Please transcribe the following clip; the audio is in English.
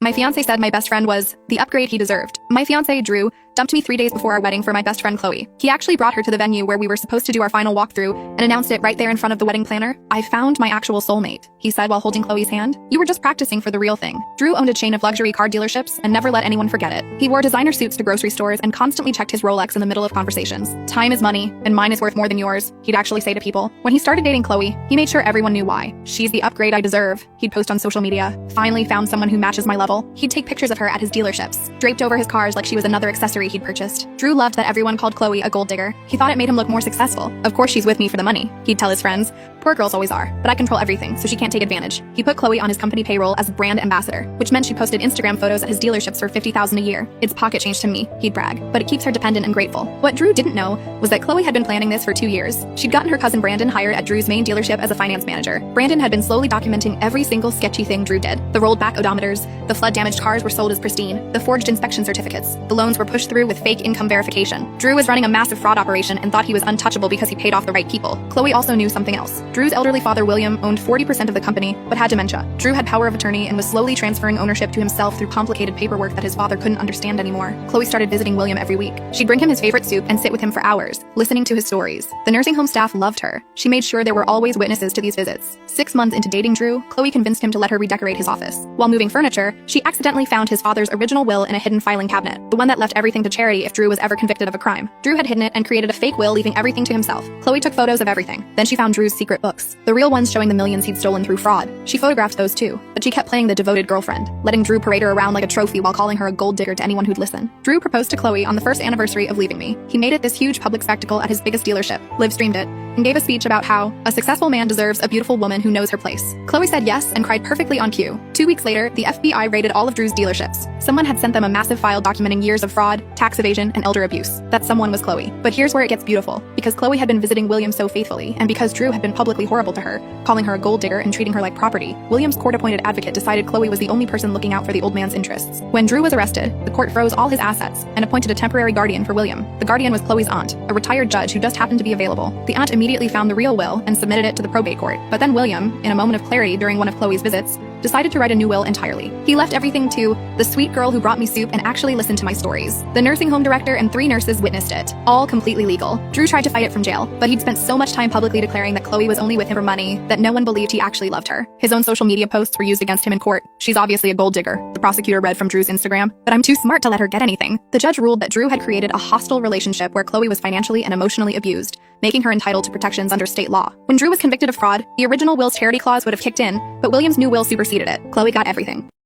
My fiancé said my best friend was the upgrade he deserved. My fiancé, Drew, dumped me 3 days before our wedding for my best friend Chloe. He actually brought her to the venue where we were supposed to do our final walkthrough and announced it right there in front of the wedding planner. "I found my actual soulmate," he said while holding Chloe's hand. "You were just practicing for the real thing." Drew owned a chain of luxury car dealerships and never let anyone forget it. He wore designer suits to grocery stores and constantly checked his Rolex in the middle of conversations. "Time is money, and mine is worth more than yours," he'd actually say to people. When he started dating Chloe, he made sure everyone knew why. "She's the upgrade I deserve," he'd post on social media. "Finally found someone who matches my level." He'd take pictures of her at his dealerships, draped over his cars like she was another accessory he'd purchased. Drew loved that everyone called Chloe a gold digger. He thought it made him look more successful. "Of course she's with me for the money," he'd tell his friends. "Poor girls always are, but I control everything, so she can't take advantage." He put Chloe on his company payroll as brand ambassador, which meant she posted Instagram photos at his dealerships for $50,000 a year. "It's pocket change to me," he'd brag, but it keeps her dependent and grateful. What Drew didn't know was that Chloe had been planning this for 2 years. She'd gotten her cousin Brandon hired at Drew's main dealership as a finance manager. Brandon had been slowly documenting every single sketchy thing Drew did. The rolled back odometers, the flood-damaged cars were sold as pristine, the forged inspection certificates, the loans were pushed through with fake income verification. Drew was running a massive fraud operation and thought he was untouchable because he paid off the right people. Chloe also knew something else. Drew's elderly father William owned 40% of the company, but had dementia. Drew had power of attorney and was slowly transferring ownership to himself through complicated paperwork that his father couldn't understand anymore. Chloe started visiting William every week. She'd bring him his favorite soup and sit with him for hours, listening to his stories. The nursing home staff loved her. She made sure there were always witnesses to these visits. 6 months into dating Drew, Chloe convinced him to let her redecorate his office. While moving furniture, she accidentally found his father's original will in a hidden filing cabinet, the one that left everything to charity if Drew was ever convicted of a crime. Drew had hidden it and created a fake will, leaving everything to himself. Chloe took photos of everything. Then she found Drew's secret books, the real ones showing the millions he'd stolen through fraud. She photographed those too, but she kept playing the devoted girlfriend, letting Drew parade her around like a trophy while calling her a gold digger to anyone who'd listen. Drew proposed to Chloe on the first anniversary of leaving me. He made it this huge public spectacle at his biggest dealership, live-streamed it, and gave a speech about how a successful man deserves a beautiful woman who knows her place. Chloe said yes and cried perfectly on cue. 2 weeks later, the FBI raided all of Drew's dealerships. Someone had sent them a massive file documenting years of fraud, tax evasion, and elder abuse. That someone was Chloe. But here's where it gets beautiful. Because Chloe had been visiting William so faithfully, and because Drew had been publicly horrible to her, calling her a gold digger and treating her like property, William's court-appointed advocate decided Chloe was the only person looking out for the old man's interests. When Drew was arrested, the court froze all his assets and appointed a temporary guardian for William. The guardian was Chloe's aunt, a retired judge who just happened to be available. The aunt immediately found the real will and submitted it to the probate court. But then William, in a moment of clarity during one of Chloe's visits, decided to write a new will entirely. He left everything to the sweet girl who brought me soup and actually listened to my stories. The nursing home director and 3 nurses witnessed it, all completely legal. Drew tried to fight it from jail, but he'd spent so much time publicly declaring that Chloe was only with him for money that no one believed he actually loved her. His own social media posts were used against him in court. "She's obviously a gold digger," the prosecutor read from Drew's Instagram, "but I'm too smart to let her get anything." The judge ruled that Drew had created a hostile relationship where Chloe was financially and emotionally abused, making her entitled to protections under state law. When Drew was convicted of fraud, the original will's charity clause would have kicked in, but William's new will superseded it. Chloe got everything.